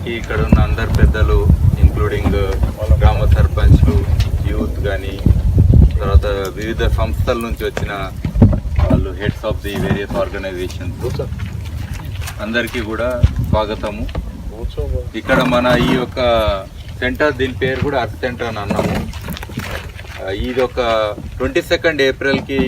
అందరికీ ఇక్కడ ఉన్న అందరు పెద్దలు ఇంక్లూడింగ్ గ్రామ సర్పంచ్లు, యూత్ కానీ, తర్వాత వివిధ సంస్థల నుంచి వచ్చిన వాళ్ళు, heads of the various organizations, అందరికీ కూడా స్వాగతము. ఇక్కడ మన ఈ యొక్క సెంటర్, దీని పేరు కూడా అర్త్ సెంటర్ అని అన్నాము. ఇది ఒక 22 ఏప్రిల్కి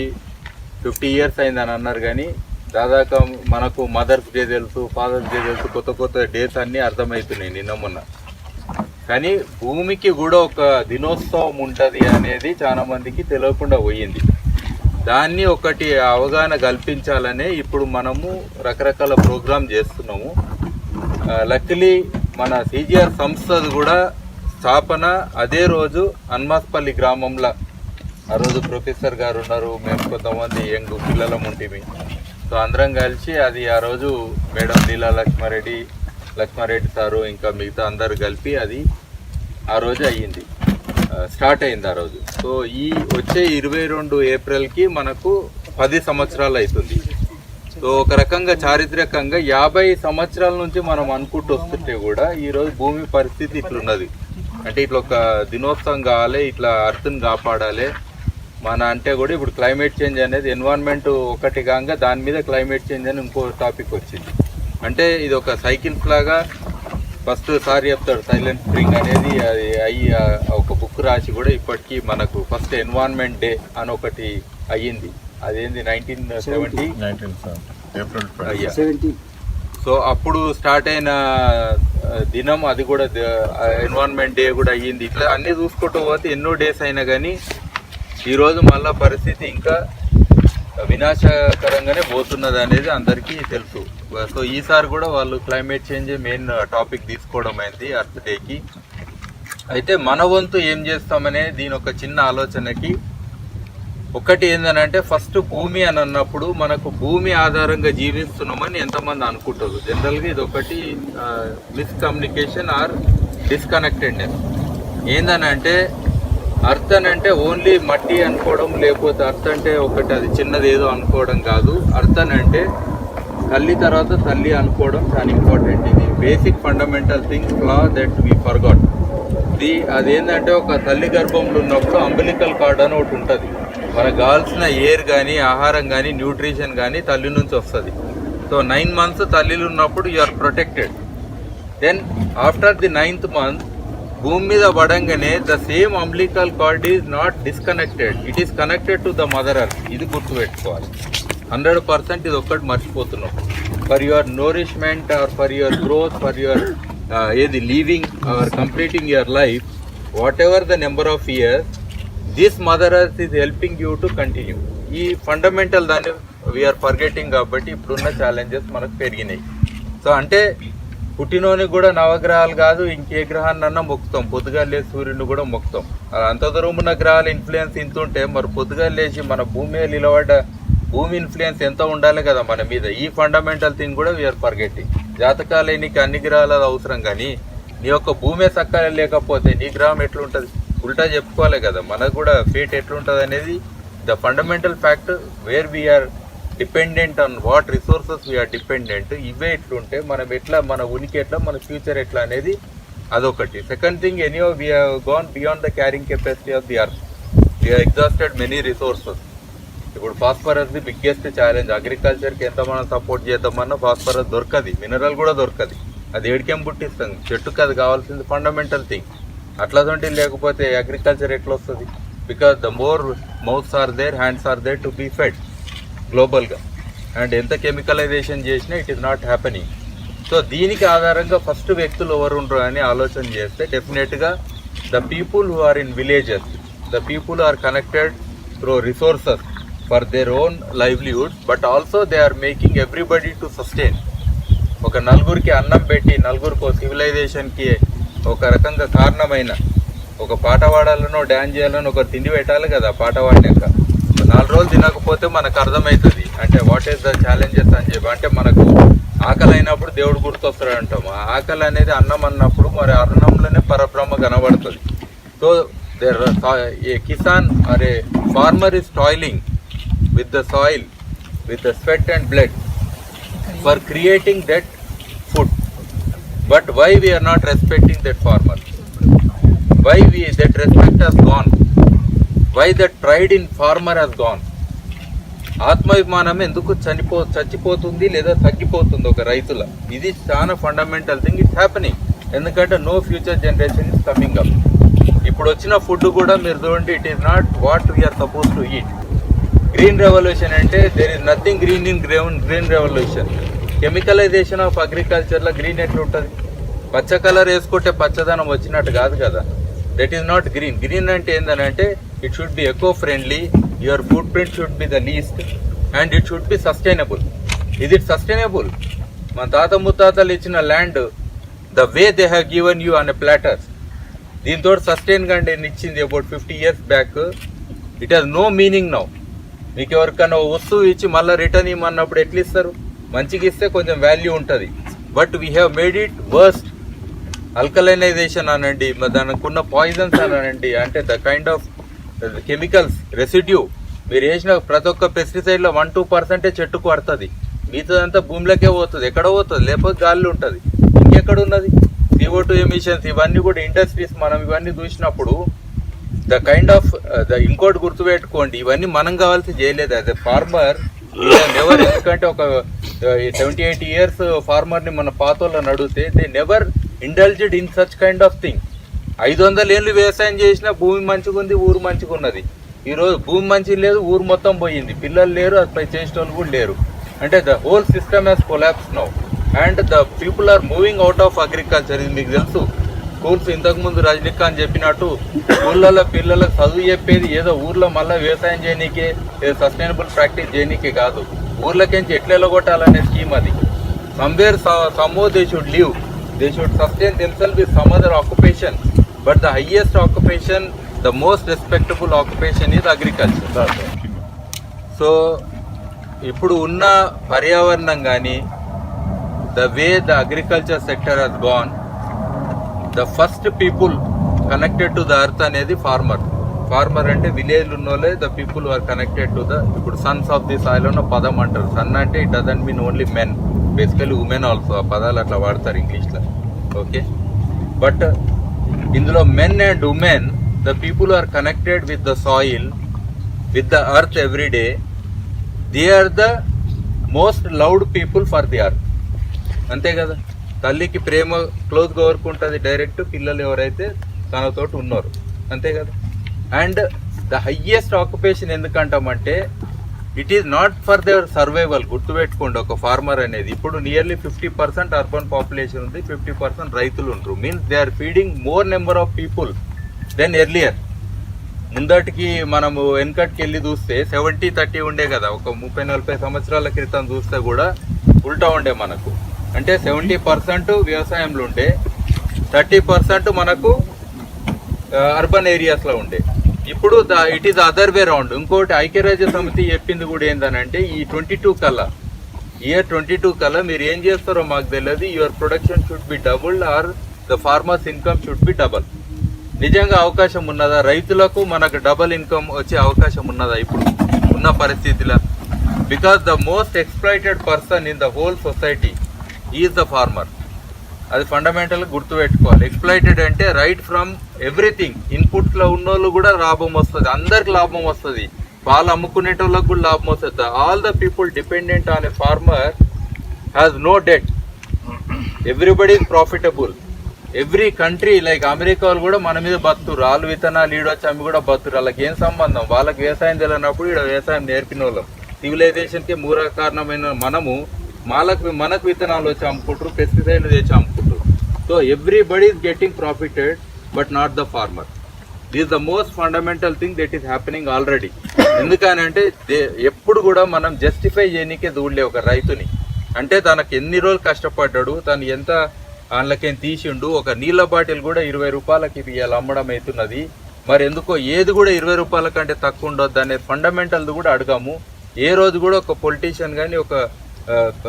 50 ఇయర్స్ అయిందని అన్నారు. కానీ దాదాపు మనకు మదర్స్ డే తెలుసు, ఫాదర్స్ డే తెలుసు, కొత్త కొత్త డేస్ అన్నీ అర్థమవుతున్నాయి నిన్న మొన్న. కానీ భూమికి కూడా ఒక దినోత్సవం ఉంటుంది అనేది చాలా మందికి తెలియకుండా పోయింది. దాన్ని ఒకటి అవగాహన కల్పించాలనే ఇప్పుడు మనము రకరకాల ప్రోగ్రామ్ చేస్తున్నాము. లక్కీలీ మన సిజిఆర్ సంస్థది కూడా స్థాపన అదే రోజు హన్మాస్పల్లి గ్రామంలో. ఆ రోజు ప్రొఫెసర్ గారు ఉన్నారు, మేము కొంతమంది యంగ్ పిల్లలం ఉంటిమి. సో అందరం కలిసి అది ఆ రోజు మేడం లీలా లక్ష్మారెడ్డి సారు ఇంకా మిగతా అందరు కలిపి అది ఆ రోజు అయ్యింది, స్టార్ట్ అయింది ఆ రోజు. సో ఈ వచ్చే 22 ఏప్రిల్కి మనకు 10 సంవత్సరాలు అవుతుంది. సో ఒక రకంగా చారిత్రకంగా 50 సంవత్సరాల నుంచి మనం అనుకుంటూ వస్తుంటే కూడా ఈరోజు భూమి పరిస్థితి ఇట్లున్నది. అంటే ఇట్లా ఒక దినోత్సవం కావాలి, ఇట్లా అర్త్ని కాపాడాలి మన అంటే కూడా ఇప్పుడు క్లైమేట్ చేంజ్ అనేది ఎన్విరాన్మెంట్ ఒకటి కాగా దాని మీద క్లైమేట్ చేంజ్ అని ఇంకో టాపిక్ వచ్చింది. అంటే ఇది ఒక సైకిల్స్ లాగా ఫస్ట్ సారి చెప్తాడు సైలెంట్ స్ప్రింగ్ అనేది, అది అయ్యి ఒక బుక్ రాసి కూడా ఇప్పటికీ మనకు ఫస్ట్ ఎన్విరాన్మెంట్ డే అని ఒకటి అయ్యింది. అదేంది 1970. సో అప్పుడు స్టార్ట్ అయిన దినం అది కూడా ఎన్విరాన్మెంట్ డే కూడా అయ్యింది. ఇట్లా అన్నీ చూసుకుంటూ పోతే ఎన్నో డేస్ అయినా కానీ ఈరోజు మళ్ళా పరిస్థితి ఇంకా వినాశకరంగానే పోతున్నది అనేది అందరికీ తెలుసు. సో ఈసారి కూడా వాళ్ళు క్లైమేట్ చేంజ్ మెయిన్ టాపిక్ తీసుకోవడం అయింది అర్త్ డేకి. అయితే మన వంతు ఏం చేస్తామనే దీని ఒక చిన్న ఆలోచనకి ఒకటి ఏందనంటే, ఫస్ట్ భూమి అని అన్నప్పుడు మనకు భూమి ఆధారంగా జీవిస్తున్నామని ఎంతమంది అనుకుంటారు. జనరల్గా ఇది ఒకటి మిస్కమ్యూనికేషన్ ఆర్ డిస్కనెక్టెడ్నెస్. ఏందనంటే అర్త్ అని అంటే ఓన్లీ మట్టి అనుకోవడం, లేకపోతే అర్త్ అంటే ఒకటి అది చిన్నది ఏదో అనుకోవడం కాదు. అర్త్ అని అంటే తల్లి తర్వాత తల్లి అనుకోవడం చాలా ఇంపార్టెంట్. ఇది basic fundamental thing flaw that we forgot. అదేంటంటే ఒక తల్లి గర్భంలో ఉన్నప్పుడు అంబిలికల్ కార్డ్ అని ఒకటి ఉంటుంది. మనకు కావాల్సిన ఎయిర్ కానీ, ఆహారం కానీ, న్యూట్రిషన్ కానీ తల్లి నుంచి వస్తుంది. సో 9 months తల్లిలు ఉన్నప్పుడు you are protected. Then after the 9th month భూమి మీద పడంగానే the same umbilical cord is not disconnected, it is connected to the mother earth. ఇది గుర్తుపెట్టుకోవాలి. 100% ఇది ఒక్కటి మర్చిపోతున్నాం. For your nourishment or for your growth, for your living or completing your life, whatever the number of years, this mother earth is helping you to continue. ఈ fundamental దాన్ని we are forgetting. కాబట్టి ఇప్పుడున్న challenges మనకు పెరిగినాయి. So అంటే పుట్టినోనికి కూడా నవగ్రహాలు కాదు, ఇంకే గ్రహాన్నన్నా మొక్కుతాం. పొద్దుగాలు లేచి సూర్యుని కూడా మొక్కుతాం. అంత దూరం ఉన్న గ్రహాల ఇన్ఫ్లుయెన్స్ ఇంత ఉంటే మరి పొద్దుగాలు లేచి మన భూమి మీద నిలబడ్డ భూమి ఇన్ఫ్లుయెన్స్ ఎంత ఉండాలి కదా మన మీద. ఈ ఫండమెంటల్ థింగ్ కూడా వీఆర్ ఫర్గెటింగ్. జాతకాలే నీకు అన్ని గ్రహాలు అవసరం, కానీ నీ యొక్క భూమి సక్కగా లేకపోతే నీ గ్రహం ఎట్లుంటుంది? ఉల్టా చెప్పుకోవాలి కదా. మనకు కూడా ఫేట్ ఎట్లుంటుంది అనేది the fundamental fact where we are dependent on what resources we are dependent. ఇవే ఎట్లుంటే మనం ఎట్లా, మన ఉనికి ఎట్లా, మన ఫ్యూచర్ ఎట్లా అనేది అదొకటి. Second thing, anyhow we have gone beyond the carrying capacity of the earth. We have exhausted many resources. ఇప్పుడు ఫాస్ఫరస్ ది బిగ్గెస్ట్ ఛాలెంజ్. అగ్రికల్చర్కి ఎంత మనం సపోర్ట్ చేద్దామన్నా ఫాస్ఫరస్ దొరకది, మినరల్ కూడా దొరకది. అది ఏడికేం పుట్టిస్తాం, చెట్టుకు అది కావాల్సింది ఫండమెంటల్ థింగ్. అట్లాంటి లేకపోతే అగ్రికల్చర్ ఎట్లా వస్తుంది? Because the more mouths are there, hands are there to be fed గ్లోబల్గా. అండ్ ఎంత కెమికలైజేషన్ చేసినా it is not happening. So దీనికి ఆధారంగా ఫస్ట్ వ్యక్తులు ఎవరు ఉండరు అని ఆలోచన చేస్తే డెఫినెట్గా the people who are in villages, the people are connected through resources for their own livelihood, but also they are making everybody to sustain. ఒక నలుగురికి అన్నం పెట్టి, నలుగురికి సివిలైజేషన్కి ఒక రకంగా కారణమైన, ఒక పాట పాడాలనో డ్యాన్స్ చేయాలనో ఒక తిండి పెట్టాలి కదా. పాట పాడినాక 4 రోజులు తినకపోతే మనకు అర్థమవుతుంది అంటే వాట్ ఈస్ ద ఛాలెంజెస్ అని చెప్పి. అంటే మనకు ఆకలి అయినప్పుడు దేవుడు గుర్తొస్తాడు అంటాము. ఆకలి అనేది అన్నం అన్నప్పుడు మరి అన్నంలోనే పరబ్రహ్మ కనబడుతుంది. So there a kisan or a farmer is toiling with the soil, with the sweat and blood for creating that food. But why we are not respecting that farmer? Why that respect has gone? Why that pride in farmer has gone? ఆత్మాభిమానం ఎందుకు చచ్చిపోతుంది లేదా తగ్గిపోతుంది ఒక రైతుల? ఇది చాలా fundamental thing. It's happening. ఎందుకంటే no future generation is coming up. ఇప్పుడు వచ్చిన ఫుడ్ కూడా మీరు చూడండి, it is not what we are suppose to eat. Green revolution అంటే there is nothing green in green revolution. Chemicalisation of అగ్రికల్చర్లో గ్రీన్ ఎట్లా ఉంటుంది? పచ్చ కలర్ వేసుకుంటే పచ్చదనం వచ్చినట్టు కాదు కదా. That is not green. Green అంటే ఏంటంటే it should be eco friendly, your food print should be the least and it should be sustainable. ఇది ఇట్ సస్టైనబుల్? మన తాత ముత్తాతలు ఇచ్చిన land the way they have given you on a platter, దీంతో sustain కంటే ఇచ్చింది about 50 years back. It has no meaning now. మీకు ఎవరికైనా వస్తువు ఇచ్చి మళ్ళీ రిటర్న్ ఇవ్వమన్నప్పుడు ఎట్లా ఇస్తారు? మంచిగా ఇస్తే కొంచెం వాల్యూ ఉంటుంది. But we have made it worst. Alkalinisation అనండి, దానికి ఉన్న పాయిజన్స్ అనండి, అంటే the kind of chemicals residue. మీరు వేసిన ప్రతి ఒక్క పెస్టిసైడ్లో 1-2% చెట్టుకు పడుతుంది. మిగతాదంతా భూమిలోకే పోతుంది. ఎక్కడ పోతుంది? లేకపోతే గాలిలో ఉంటుంది. ఇంకెక్కడ ఉన్నది? CO2 ఎమిషన్స్ ఇవన్నీ కూడా ఇండస్ట్రీస్. మనం ఇవన్నీ చూసినప్పుడు ద కైండ్ ఆఫ్ ఇంకోటి గుర్తుపెట్టుకోండి, ఇవన్నీ మనం కావాల్సి చేయలేదు. As a farmer never. ఎందుకంటే ఒక 70-80 years ఫార్మర్ని మన పాతోళ్ళని అడిగితే they never indulged in such kind of thing. 500 ఏళ్ళు వ్యవసాయం చేసినా భూమి మంచిగా ఉంది, ఊరు మంచిగా ఉన్నది. ఈరోజు భూమి మంచిగా లేదు, ఊరు మొత్తం పోయింది. పిల్లలు లేరు, అది పై చేసేటోళ్ళు కూడా లేరు. అంటే the whole system has collapse now and the people are moving out of agriculture. ఇది మీకు తెలుసు. స్కూల్స్ ఇంతకుముందు రజనీకాంత్ చెప్పినట్టు స్కూళ్ళలో పిల్లలకు చదువు చెప్పేది ఏదో ఊర్లో మళ్ళీ వ్యవసాయం చేయనీకే, సస్టైనబుల్ ప్రాక్టీస్ చేయనీకే కాదు, ఊర్లకించి ఎట్లా ఎలగొట్టాలనే స్కీమ్ అది. Somewhere somehow they should live, they should sustain themself with some other occupation. But the highest occupation, the most respectable occupation is agriculture. So ఇప్పుడు ఉన్న పర్యావరణం కానీ, the way the agriculture sector has gone, the first people connected to the earth అనేది farmer అంటే village ఉన్నోళ్ళే the people are connected to the. ఇప్పుడు sons of the soil అన్న పదం అంటారు. సన్ అంటే it doesn't mean only men, basically women also. ఆ పదాలు అట్లా వాడతారు ఇంగ్లీష్లో. ఓకే, బట్ ఇందులో men and women, the people are connected with the soil, with the earth every day. They are the most loved people for the earth. అంతే కదా. తల్లికి ప్రేమ క్లోజ్గా కోరుకుంటుంది డైరెక్ట్ పిల్లలు ఎవరైతే తనతోటి ఉన్నారు. అంతే కదా. అండ్ ద హయ్యెస్ట్ ఆక్యుపేషన్ ఎందుకంటామంటే it is not for their survival. గుర్తుపెట్టుకోండి, ఒక ఫార్మర్ అనేది ఇప్పుడు నియర్లీ 50% అర్బన్ పాపులేషన్ ఉంది, 50% రైతులు ఉంటారు. Means they are feeding more number of people then earlier. ముందటికి మనము వెనకటికి వెళ్ళి చూస్తే 70-30 ఉండే కదా. ఒక 30-40 సంవత్సరాల క్రితం చూస్తే కూడా ఉల్టా ఉండే మనకు. అంటే 70% వ్యవసాయంలో ఉండే, 30% మనకు అర్బన్ ఏరియాస్లో ఉండే. ఇప్పుడు it is other way round. ఇంకోటి ఐక్యరాజ్య సమితి చెప్పింది కూడా ఏంటనంటే ఈ 22 కల్లా, ఇయర్ 22 కల్లా మీరు ఏం చేస్తారో మాకు తెలియదు, your production should be double or the farmers income should be double. నిజంగా అవకాశం ఉన్నదా? రైతులకు మనకు డబల్ ఇన్కమ్ వచ్చే అవకాశం ఉన్నదా ఇప్పుడు ఉన్న పరిస్థితిలో? Because the most exploited person in the whole society is the farmer. అది ఫండమెంటల్గా గుర్తుపెట్టుకోవాలి. ఎక్స్‌ప్లాయిటెడ్ అంటే రైట్ ఫ్రమ్ ఎవ్రీథింగ్. ఇన్పుట్లో ఉన్నోళ్ళు కూడా లాభం వస్తుంది, అందరికి లాభం వస్తుంది, పాలు అమ్ముకునేటోళ్ళకి కూడా లాభం వస్తుంది. All the people dependent on a farmer has no debt. Everybody is profitable. Every country like America వాళ్ళు కూడా మన మీద బతురు. రాళ్ళు విత్తనాలు ఈడొచ్చి అమ్మి కూడా బతురు. వాళ్ళకి ఏం సంబంధం? వాళ్ళకి వ్యవసాయం తెలియనప్పుడు ఈడ వ్యవసాయం నేర్పిన వాళ్ళం. సివిలైజేషన్కి మూల కారణమైన మనము మనకు విత్తనాలు వచ్చి అమ్ముకుంటారు, పెస్టిసైడ్లు తెచ్చి అమ్ముకుంటారు. So everybody is getting profited but not the farmer. This the most fundamental thing that is happening already. ఎందుకనంటే ఎప్పుడు కూడా మనం జస్టిఫై చేయనీకే దూడలే ఒక రైతుని. అంటే తనకు ఎన్ని రోజులు కష్టపడ్డాడు, తను ఎంత అందులోకేం తీసిండు. ఒక నీళ్ళ బాటిల్ కూడా 20 రూపాయలకి ఇవాళ అమ్మడం అవుతున్నది. మరి ఎందుకో ఏది కూడా 20 రూపాయల కంటే తక్కువ ఉండొద్దు అనే ఫండమెంటల్ది కూడా అడగాము. ఏ రోజు కూడా ఒక పొలిటీషియన్ కానీ ఒక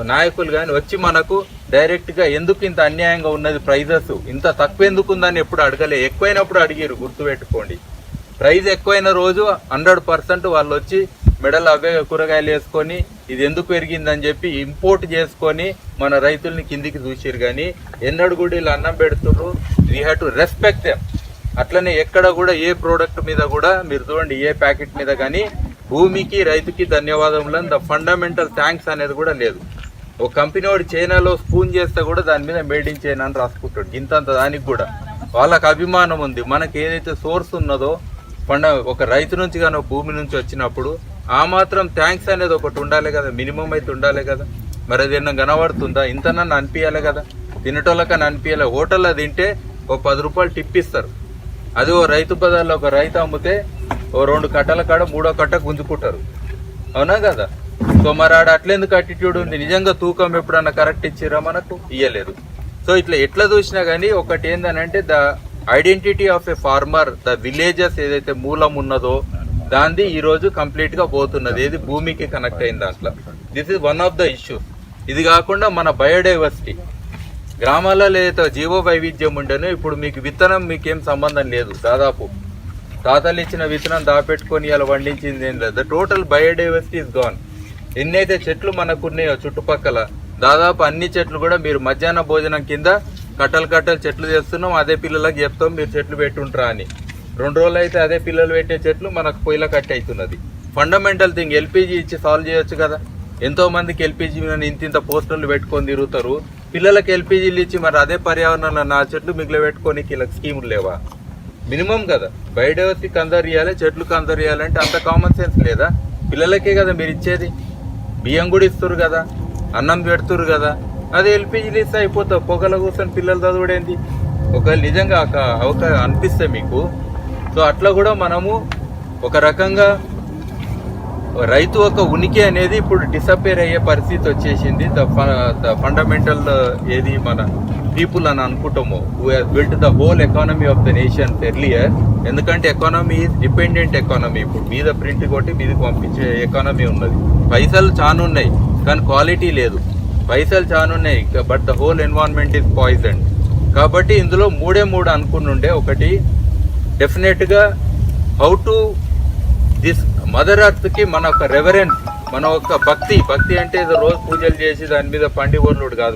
నాయకులు కానీ వచ్చి మనకు డైరెక్ట్గా ఎందుకు ఇంత అన్యాయంగా ఉన్నది, ప్రైజెస్ ఇంత తక్కువ ఎందుకు ఉందని ఎప్పుడు అడగలే. ఎక్కువైనప్పుడు అడిగారు. గుర్తుపెట్టుకోండి, ప్రైజ్ ఎక్కువైన రోజు 100% వాళ్ళు వచ్చి మెడల్ అవే కూరగాయలు వేసుకొని ఇది ఎందుకు పెరిగిందని చెప్పి ఇంపోర్ట్ చేసుకొని మన రైతుల్ని కిందికి చూసిరు. కానీ ఎన్నడూ కూడా వీళ్ళు అన్నం పెడుతున్నారు. We have to respect them. అట్లనే ఎక్కడ కూడా ఏ ప్రోడక్ట్ మీద కూడా మీరు చూడండి, ఏ ప్యాకెట్ మీద కానీ భూమికి రైతుకి ధన్యవాదములు ద ఫండమెంటల్ థ్యాంక్స్ అనేది కూడా లేదు. ఒక కంపెనీ వాడు చైనాలో స్పూన్ చేస్తే కూడా దాని మీద మేడ్ ఇన్ చైనా అని రాసుకుంటాడు. ఇంతంత దానికి కూడా వాళ్ళకి అభిమానం ఉంది. మనకి ఏదైతే సోర్స్ ఉన్నదో ఒక రైతు నుంచి కానీ భూమి నుంచి వచ్చినప్పుడు ఆ మాత్రం థ్యాంక్స్ అనేది ఒకటి ఉండాలి కదా, మినిమం అయితే ఉండాలి కదా. మరి అది ఏమన్నా కనబడుతుందా? ఇంతనన్నా అనిపించాలి కదా, తినటోళ్ళకని అనిపించాలి. హోటల్లో తింటే ఓ 10 రూపాయలు టిప్ ఇస్తారు. అది ఓ రైతు బజార్లో ఒక రైతు అమ్మితే ఓ 2 కట్టల కాడ 3వ కట్ట గుంజుకుంటారు. అవునా కదా? సో మరి ఆడ అట్లెందుకు అటిట్యూడ్ ఉంది? నిజంగా తూకం ఎప్పుడన్నా కరెక్ట్ ఇచ్చిరా? మనకు ఇయ్యలేదు. సో ఇట్లా ఎట్లా చూసినా కానీ ఒకటి ఏందనంటే the identity of a farmer, the villages ఏదైతే మూలం ఉన్నదో దాంది ఈరోజు కంప్లీట్గా పోతున్నది. ఏది భూమికి కనెక్ట్ అయిన దాంట్లో. This is one of the issues. ఇది కాకుండా మన బయోడైవర్సిటీ, గ్రామాలలో ఏదైతే జీవ వైవిధ్యం ఉండేనో ఇప్పుడు మీకు విత్తనం మీకేం సంబంధం లేదు. దాదాపు తాతలు ఇచ్చిన విత్తనం దాపెట్టుకొని అలా వండించింది ఏం లేదు. The total biodiversity is gone. ఎన్నైతే చెట్లు మనకున్నాయో చుట్టుపక్కల దాదాపు అన్ని చెట్లు కూడా మీరు మధ్యాహ్న భోజనం కింద కట్టలు చెట్లు చేస్తున్నాం. అదే పిల్లలకు చెప్తాం మీరు చెట్లు పెట్టుంటారా అని. 2 రోజులు అయితే అదే పిల్లలు పెట్టే చెట్లు మనకు పొయ్యిల కట్టి అవుతున్నది. ఫండమెంటల్ థింగ్ ఎల్పిజి ఇచ్చి సాల్వ్ చేయొచ్చు కదా. ఎంతో మందికి ఎల్పిజి ఇంత పోస్టర్లు పెట్టుకొని తిరుగుతారు. పిల్లలకు ఎల్పిజీలు ఇచ్చి మరి అదే పర్యావరణంలో నా చెట్లు మిగిలి పెట్టుకొని ఇలా స్కీములు లేవా? మినిమం కదా. బయోడైవర్సిటీ కన్సర్వ్ చేయాలి, చెట్లు కన్సర్వ్ చేయాలంటే అంత కామన్ సెన్స్ లేదా? పిల్లలకే కదా మీరు ఇచ్చేది. బియ్యం కూడా ఇస్తారు కదా, అన్నం పెడుతురు కదా. అదే ఎల్పిజీలు ఇస్తే అయిపోతావు. పొగల కూర్చొని పిల్లలు చదువుడేంది? ఒకవేళ నిజంగా అనిపిస్తే మీకు. సో అట్లా కూడా మనము ఒక రకంగా రైతు ఒక ఉనికి అనేది ఇప్పుడు డిసపేర్ అయ్యే పరిస్థితి వచ్చేసింది. ద ఫండమెంటల్ ఏది మన పీపుల్ అని అనుకుంటాము who has built the whole economy of the nation earlier. ఎందుకంటే ఎకానమీ ఈజ్ డిపెండెంట్ ఎకానమీ. ఇప్పుడు మీద ప్రింట్ కొట్టి మీదకి పంపించే ఎకానమీ ఉన్నది. పైసలు చాలా ఉన్నాయి కానీ క్వాలిటీ లేదు. పైసలు చాలా ఉన్నాయి but the whole environment is poison. కాబట్టి ఇందులో 3 అనుకున్నుండే. ఒకటి డెఫినెట్గా హౌ టు దిస్ మదర్ అర్త్కి మన ఒక రెవరెన్స్, మన ఒక భక్తి అంటే ఏదో రోజు పూజలు చేసి దాని మీద పండి ఓర్లుడు కాదు.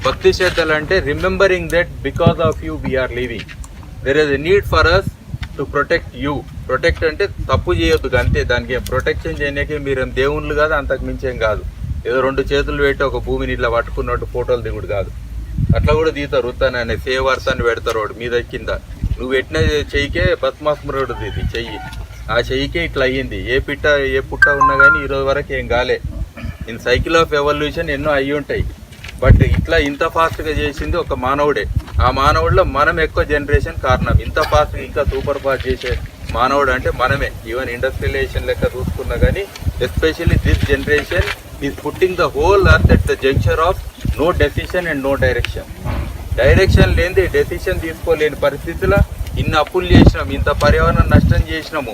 భక్తి శ్రద్ధలు అంటే remembering that because of you we are living. There is a need for us to protect you. Protect అంటే తప్పు చేయొద్దు అంతే. దానికి ప్రొటెక్షన్ చేయడానికి మీరేం దేవుళ్ళు కాదు, అంతకు మించేం కాదు. ఏదో 2 చేతులు పెట్టి ఒక భూమిని ఇట్లా పట్టుకున్నట్టు ఫోటోలు దిగుడు కాదు. అట్లా కూడా దిగుతారు. వృత్తాన్ని సేవ్ అర్తాన్ని పెడతారు వాడు మీద కింద. నువ్వు పెట్టిన చెయ్యికే భస్మాస్మరుడు ఇది చెయ్యి. ఆ చెయ్యికే ఇట్లా అయ్యింది. ఏ పుట్ట ఉన్నా కానీ ఈరోజు వరకు ఏం కాలే. ఇన్ సైకిల్ ఆఫ్ ఎవల్యూషన్ ఎన్నో అయ్యి ఉంటాయి. బట్ ఇట్లా ఇంత ఫాస్ట్గా చేసింది ఒక మానవుడే. ఆ మానవుడిలో మనం ఎక్కువ జనరేషన్ కారణం. ఇంత ఫాస్ట్గా ఇంకా సూపర్ ఫాస్ట్ చేసే మానవుడు అంటే మనమే. ఈవెన్ ఇండస్ట్రియలైజేషన్ లెక్క చూసుకున్నా కానీ especially this generation is putting the whole earth at the juncture of no decision and no direction. Direction లేనిది డెసిషన్ తీసుకోలేని పరిస్థితుల్లో ఇన్ని అప్పులు చేసినాం, ఇంత పర్యావరణ నష్టం చేసినాము.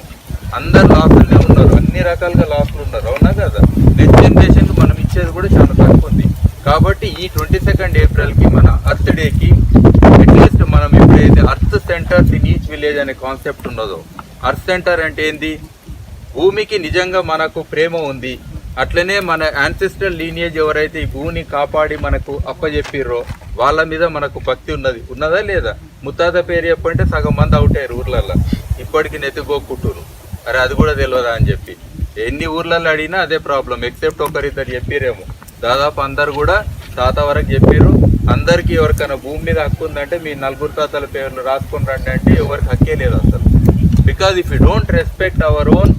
అందరు లాసులనే ఉన్నారు, అన్ని రకాలుగా లాసులు ఉన్నారు. అవునా కదా? నెక్స్ట్ జనరేషన్ మనం ఇచ్చేది కూడా చాలా తక్కువ ఉంది. కాబట్టి ఈ 22 ఏప్రిల్కి మన అర్త్ డేకి అట్లీస్ట్ మనం ఎప్పుడైతే earth centers in each village అనే కాన్సెప్ట్ ఉన్నదో, అర్త్ సెంటర్ అంటే ఏంది? భూమికి నిజంగా మనకు ప్రేమ ఉంది. అట్లనే మన యాన్సిస్ట్రల్ లీనియేజ్ ఎవరైతే ఈ భూమిని కాపాడి మనకు అప్పచెప్పిర్రో వాళ్ళ మీద మనకు భక్తి ఉన్నదా లేదా? ముత్తాత పేరు చెప్పంటే సగం మంది అవుట్ అయ్యారు ఊర్లల్లో. ఇప్పటికి నెత్తిగోక్కుంటురు. అరే అది కూడా తెలియదా అని చెప్పి ఎన్ని ఊర్లలో అడిగినా అదే ప్రాబ్లం. ఎక్సెప్ట్ ఒకరిద్దరు చెప్పిరేమో. దాదాపు అందరు కూడా తాత వరకు చెప్పారు. అందరికీ ఎవరికైనా భూమి మీద హక్కు ఉందంటే మీ 4 తాతల పేర్లు రాసుకొని రండి అంటే ఎవరికి హక్కే లేదు అసలు. Because if you don't respect our own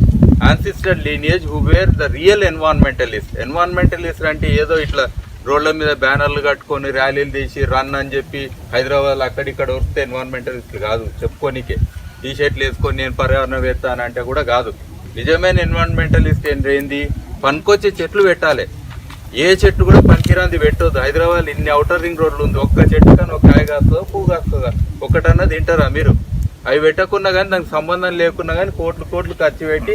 ancestral lineage who were the real environmentalists. Environmentalists అంటే ఏదో ఇట్లా రోడ్ల మీద బ్యానర్లు కట్టుకొని ర్యాలీలు తీసి రన్ అని చెప్పి హైదరాబాద్లో అక్కడిక్కడ వస్తే ఎన్వైరన్మెంటలిస్టులు కాదు. చెప్పుకోనికే టీ షర్ట్లు వేసుకొని నేను పర్యావరణం వేస్తానంటే కూడా కాదు. నిజమైన ఎన్వైరన్మెంటలిస్ట్ ఏంటి? పనికొచ్చే చెట్లు పెట్టాలి. ఏ చెట్టు కూడా పనికిరాంది పెట్టొద్దు. హైదరాబాద్ ఇన్ని అవుటర్ రింగ్ రోడ్లు ఉంది. ఒక్క చెట్టు కానీ ఒక కాయ కాస్తుందా, పువ్వు కాస్తుందా? ఒకటన్నా తింటారా మీరు? అవి పెట్టకున్నా కానీ దానికి సంబంధం లేకున్నా కానీ కోట్లు ఖర్చు పెట్టి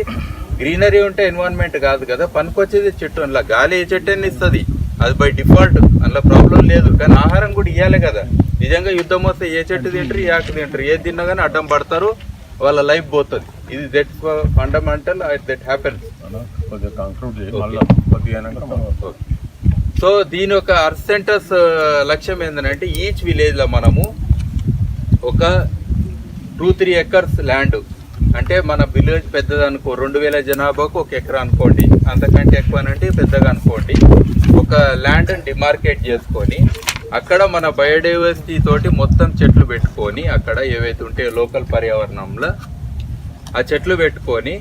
గ్రీనరీ ఉంటే ఎన్వైరన్మెంట్ కాదు కదా. పనికొచ్చేది చెట్టు. అందులో గాలి ఏ చెట్టు అని ఇస్తుంది, అది బై డిఫాల్ట్, అందులో ప్రాబ్లం లేదు. కానీ ఆహారం కూడా ఇవ్వాలి కదా. నిజంగా యుద్ధం వస్తే ఏ చెట్టు తింటారు, ఏ ఆకు తింటారు. ఏది తిన్నా కానీ అడ్డం పడతారు, వాళ్ళ లైఫ్ పోతుంది. ఇది that's fundamental that happens. So దీని యొక్క అర్త్ సెంటర్స్ లక్ష్యం ఏంటంటే ఈచ్ విలేజ్లో మనము ఒక 2-3 acres ల్యాండ్, అంటే మన విలేజ్ పెద్దది అనుకో 2000 జనాభాకు 1 ఎకరా అనుకోండి, అంతకంటే ఎక్కువ అంటే పెద్దగా అనుకోండి, ఒక ల్యాండ్ డిమార్కేట్ చేసుకొని అక్కడ మన బయోడైవర్సిటీ తోటి మొత్తం చెట్లు పెట్టుకొని అక్కడ ఏవైతే ఉంటే లోకల్ పర్యావరణంలో ఆ చెట్లు పెట్టుకొని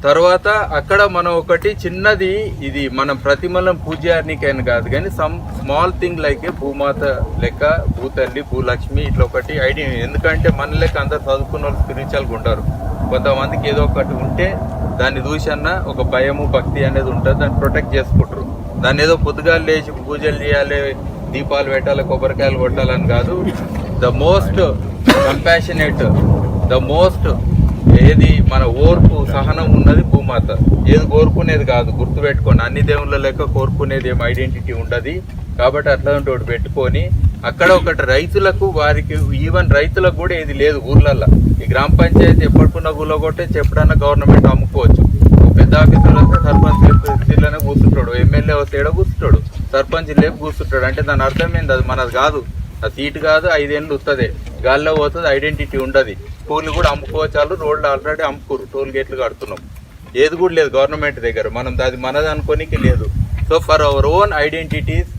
తర్వాత అక్కడ మనం ఒకటి చిన్నది, ఇది మనం ప్రతిమలం పూజ్యానికైనా కాదు కానీ సమ్ స్మాల్ థింగ్ లైక్ భూమాత లెక్క, భూతల్లి, భూలక్ష్మి ఇట్లా ఒకటి ఐడియా. ఎందుకంటే మన లెక్క అందరు చదువుకున్న వాళ్ళు స్పిరిచువల్గా ఉంటారు, కొంతమందికి ఏదో ఒకటి ఉంటే దాన్ని చూసన్నా ఒక భయము భక్తి అనేది ఉంటుంది, దాన్ని ప్రొటెక్ట్ చేసుకుంటారు. దాన్ని ఏదో పొద్దుగా లేచి పూజలు చేయాలి, దీపాలు పెట్టాలి, కొబ్బరికాయలు కొట్టాలని కాదు. The most compassionate, the most ఏది మన ఓర్పు సహనం ఉన్నది భూమాత. ఏది కోరుకునేది కాదు, గుర్తుపెట్టుకోండి. అన్ని దేవుళ్ళ లెక్క కోరుకునేది ఏం ఐడెంటిటీ ఉండదు. కాబట్టి అట్లాంటి ఒకటి పెట్టుకొని అక్కడ ఒకటి రైతులకు, వారికి ఈవెన్ రైతులకు కూడా ఏది లేదు ఊర్లల్లో. ఈ గ్రామ పంచాయతీ ఎప్పటికున్న ఊళ్ళో కొట్టే చెప్పడన్నా గవర్నమెంట్ అమ్ముకోవచ్చు. పెద్ద ఆఫీసులు వస్తే సర్పంచ్ సీట్లోనే కూర్చుంటాడు, ఎమ్మెల్యే వస్తే ఏడో కూర్చుంటాడు, సర్పంచ్ లేపు కూర్చుంటాడు. అంటే దాని అర్థం ఏంది, అది మనది కాదు, ఆ సీటు కాదు, 5 ఏళ్ళు వస్తుంది, గాల్లో పోతుంది, ఐడెంటిటీ ఉండదు. స్కూళ్ళు కూడా అమ్ముకోవచ్చు, రోడ్లు ఆల్రెడీ అమ్ముకోరు, టోల్ గేట్లు కడుతున్నాం, ఏది కూడా లేదు గవర్నమెంట్ దగ్గర, మనం అది మనది అనుకోనికి లేదు. So for our own identities,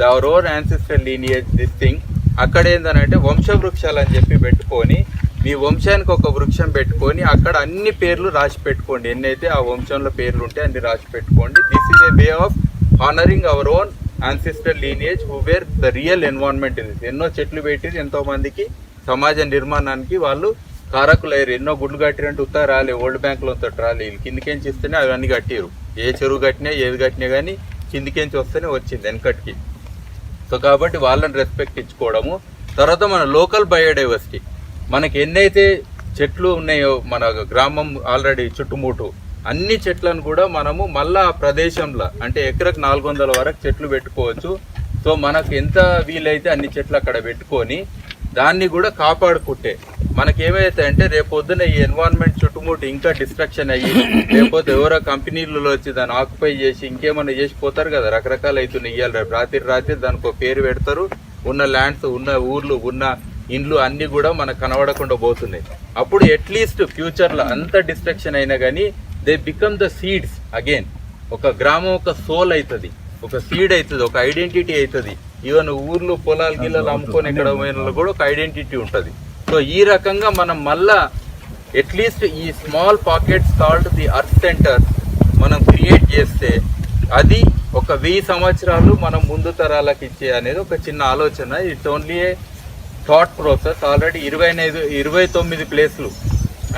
our own ancestor lineage this thing. అక్కడ ఏంటంటే వంశవృక్షాలు అని చెప్పి పెట్టుకొని, మీ వంశానికి ఒక వృక్షం పెట్టుకొని అక్కడ అన్ని పేర్లు రాసి పెట్టుకోండి, ఎన్నైతే ఆ వంశంలో పేర్లు ఉంటే అన్ని రాసి పెట్టుకోండి. This is a way of honouring our own ancestor lineage who were the real environment in this. ఎన్నో చెట్లు పెట్టి ఎంతో మందికి సమాజ నిర్మాణానికి వాళ్ళు కారకులయ్యారు. ఎన్నో గుడ్లు కట్టిరంటే ఉత్తా రాలే, ఓల్డ్ బ్యాంకులో రాలే, వీళ్ళు కిందికేంచి ఇస్తేనే అవన్నీ కట్టారు. ఏ చెరువు కట్టినా ఏది కట్టినా కానీ కిందికేంచి వస్తేనే వచ్చింది వెనకటికి. సో కాబట్టి వాళ్ళని రెస్పెక్ట్ ఇచ్చుకోవడము. తర్వాత మన లోకల్ బయోడైవర్సిటీ, మనకి ఎన్నైతే చెట్లు ఉన్నాయో మన గ్రామం ఆల్రెడీ చుట్టుముట్టు అన్ని చెట్లను కూడా మనము మళ్ళా ఆ ప్రదేశంలో అంటే ఎకరకు 400 వరకు చెట్లు పెట్టుకోవచ్చు. సో మనకు ఎంత వీలైతే అన్ని చెట్లు అక్కడ పెట్టుకొని దాన్ని కూడా కాపాడుకుంటే మనకేమైతే అంటే రేపొద్దున ఈ ఎన్వైరన్మెంట్ చుట్టుముట్టు ఇంకా డిస్ట్రక్షన్ అయ్యి లేకపోతే ఎవరో కంపెనీలలో వచ్చి దాన్ని ఆక్యుపై చేసి ఇంకేమైనా చేసిపోతారు కదా, రకరకాలు అవుతున్నాయి. ఇవాళ రేపు రాత్రి దానికి ఒక పేరు పెడతారు, ఉన్న ల్యాండ్స్, ఉన్న ఊర్లు, ఉన్న ఇండ్లు అన్నీ కూడా మనకు కనబడకుండా పోతున్నాయి. అప్పుడు అట్లీస్ట్ ఫ్యూచర్లో అంత డిస్ట్రక్షన్ అయినా కానీ they become the seeds again. ఒక గ్రామం ఒక సోల్ అవుతుంది, ఒక సీడ్ అవుతుంది, ఒక ఐడెంటిటీ అవుతుంది. ఈవెన్ ఊర్లు, పొలాలు గిల్లలు అమ్ముకొని ఎక్కడ పోయిన కూడా ఒక ఐడెంటిటీ ఉంటుంది. సో ఈ రకంగా మనం మళ్ళా అట్లీస్ట్ ఈ small pockets called the earth center మనం క్రియేట్ చేస్తే అది ఒక 1000 సంవత్సరాలు మనం ముందు తరాలకు ఇచ్చే అనేది ఒక చిన్న ఆలోచన. It's only a thought process. Already 29 ప్లేస్లు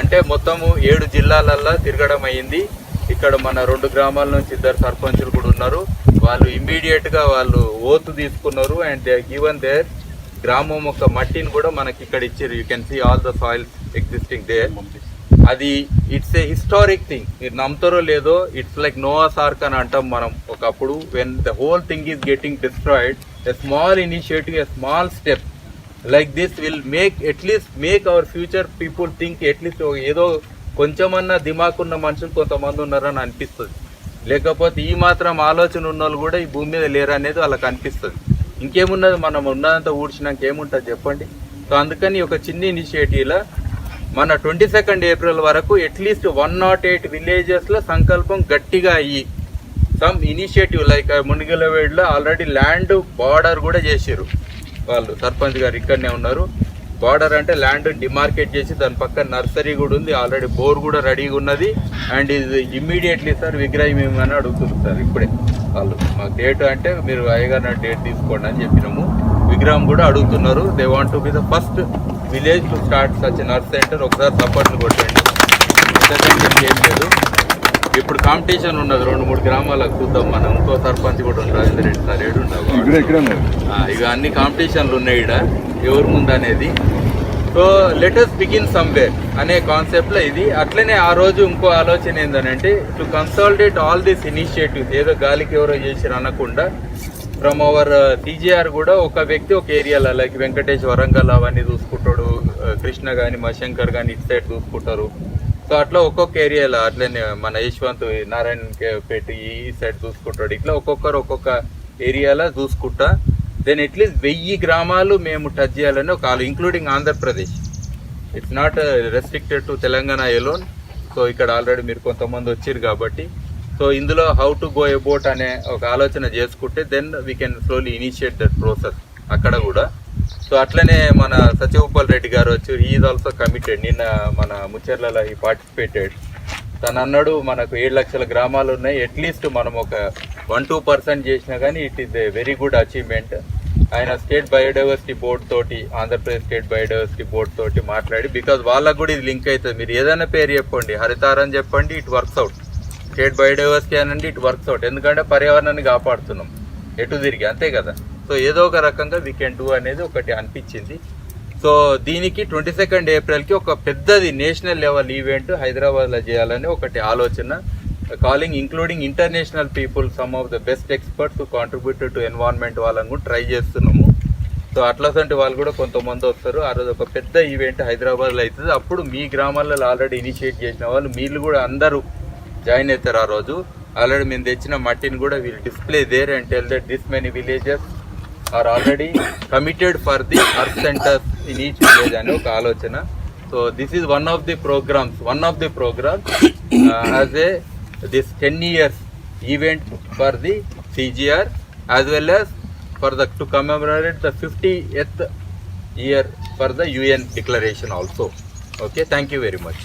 అంటే మొత్తము 7 జిల్లాలల్లో తిరగడం అయ్యింది. ఇక్కడ మన 2 గ్రామాల నుంచి 2 సర్పంచులు కూడా ఉన్నారు. వాళ్ళు ఇమ్మీడియట్గా వాళ్ళు ఓత్ తీసుకున్నారు అండ్ దే గివెన్ దేర్ గ్రామం ఒక మట్టిని కూడా మనకి ఇక్కడ ఇచ్చారు. You can see all the soils existing there. అది ఇట్స్ ఏ హిస్టారిక్ థింగ్. మీరు నమ్ముతారో లేదో, ఇట్స్ లైక్ నోవాస్ ఆర్క్ అని అంటాం మనం ఒకప్పుడు. When the whole thing is getting destroyed, a small initiative, a small step like this will make our future people think at least ఏదో కొంచెమన్నా దిమాకున్న మనుషులు కొంతమంది ఉన్నారని అనిపిస్తుంది. లేకపోతే ఈ మాత్రం ఆలోచన ఉన్న వాళ్ళు కూడా ఈ భూమి మీద లేరు అనేది వాళ్ళకి అనిపిస్తుంది. ఇంకేమున్నది, మనం ఉన్నదంతా ఊడ్చినాక ఏముంటుంది చెప్పండి. సో అందుకని ఒక చిన్న ఇనిషియేటివ్లో మన 22 ఏప్రిల్ వరకు అట్లీస్ట్ 108 విలేజెస్లో సంకల్పం గట్టిగా అయ్యి సమ్ ఇనిషియేటివ్ లైక్ మునిగలవేడ్లో ఆల్రెడీ ల్యాండ్ బార్డర్ కూడా చేసారు వాళ్ళు. సర్పంచ్ గారు ఇక్కడనే ఉన్నారు. బార్డర్ అంటే ల్యాండ్ డిమార్కేట్ చేసి దాని పక్కన నర్సరీ కూడా ఉంది, ఆల్రెడీ బోర్ కూడా రెడీగా ఉన్నది. అండ్ ఇది ఇమ్మీడియట్లీ సార్ విగ్రహం ఏమని అడుగుతున్నారు సార్ ఇప్పుడే వాళ్ళు. మాకు డేట్ అంటే మీరు అయ్యగారు డేట్ తీసుకోండి అని చెప్పినాము. విగ్రహం కూడా అడుగుతున్నారు. They want to be the first village to start such nurse centre. ఒకసారి సపోర్ట్లు కొట్టండి. ఏం లేదు, ఇప్పుడు కాంపిటీషన్ ఉన్నది 2-3 గ్రామాలకు చూద్దాం మనం. ఇంకో సర్పంచ్ కూడా ఉన్నారు, రాజేంద్ర రెడ్డి సార్ ఏడున్నావు. ఇక అన్ని కాంపిటీషన్లు ఉన్నాయి ఇక్కడ ఎవరు ముందు అనేది. సో లెటస్ బిగిన్ సమ్వేర్ అనే కాన్సెప్ట్లో ఇది. అట్లనే ఆ రోజు ఇంకో ఆలోచన ఏంటంటే to consolidate all these initiatives, ఏదో గాలికి ఎవరో చేసిరు అనకుండా ఫ్రమ్ అవర్ టీజీఆర్ కూడా ఒక వ్యక్తి ఒక ఏరియాలో లైక్ వెంకటేష్ వరంగల్ అవన్నీ చూసుకుంటాడు, కృష్ణ కానీ మశంకర్ కానీ ఇటు సైడ్ చూసుకుంటారు. సో అట్లా ఒక్కొక్క ఏరియాలో అట్లనే మన యశ్వంత్ నారాయణ పేట ఈ సైడ్ చూసుకుంటాడు. ఇట్లా ఒక్కొక్క ఏరియాలో చూసుకుంటా దెన్ అట్లీస్ట్ 1000 గ్రామాలు మేము టచ్ చేయాలని ఒక including Andhra Pradesh. It's not restricted to Telangana alone. So ఇక్కడ ఆల్రెడీ మీరు కొంతమంది వచ్చారు కాబట్టి సో ఇందులో హౌ టు గో అబౌట్ అనే ఒక ఆలోచన చేసుకుంటే then we can slowly initiate that process అక్కడ కూడా. సో అట్లనే మన సత్యగోపాల్ రెడ్డి గారు వచ్చి ఈజ్ ఆల్సో కమిటెడ్. నిన్న మన ముచ్చర్లలో ఈ పార్టిసిపేటెడ్. తను అన్నాడు మనకు 7 లక్షల గ్రామాలు ఉన్నాయి, అట్లీస్ట్ మనం ఒక 1-2% చేసినా కానీ it is a very good achievement. ఆయన స్టేట్ బయోడైవర్సిటీ బోర్డ్ తోటి, ఆంధ్రప్రదేశ్ స్టేట్ బయోడైవర్సిటీ బోర్డ్ తోటి మాట్లాడి, బికాజ్ వాళ్ళకు కూడా ఇది లింక్ అవుతుంది. మీరు ఏదైనా పేరు చెప్పండి, హరితారని చెప్పండి, it works out. State biodiversity అనండి, ఇట్ వర్క్స్ అవుట్. ఎందుకంటే పర్యావరణాన్ని కాపాడుతున్నాం ఎటు తిరిగి, అంతే కదా. సో ఏదో ఒక రకంగా వీ కెన్ డూ అనేది ఒకటి అనిపించింది. సో దీనికి 22 ఏప్రిల్కి ఒక పెద్దది నేషనల్ లెవెల్ ఈవెంట్ హైదరాబాద్లో చేయాలని ఒకటి ఆలోచన. Calling including international people, some of the best experts contributed to environment వాళ్ళని కూడా ట్రై చేస్తున్నాము. సో అట్లాంటి వాళ్ళు కూడా కొంతమంది వస్తారు. ఆ రోజు ఒక పెద్ద ఈవెంట్ హైదరాబాద్లో అవుతుంది. అప్పుడు మీ గ్రామాలలో ఆల్రెడీ ఇనిషియేట్ చేసిన వాళ్ళు మీరు కూడా అందరూ జాయిన్ అవుతారు. ఆ రోజు ఆల్రెడీ మేము తెచ్చిన మట్టిని కూడా we'll display there and tell that this many villages are already committed for the earth centers in each village అనే ఒక ఆలోచన. So this is one of the programmes as a this 10 years event for the CGR as well as for the to commemorate the 50th year for the UN declaration also. Okay, thank you very much.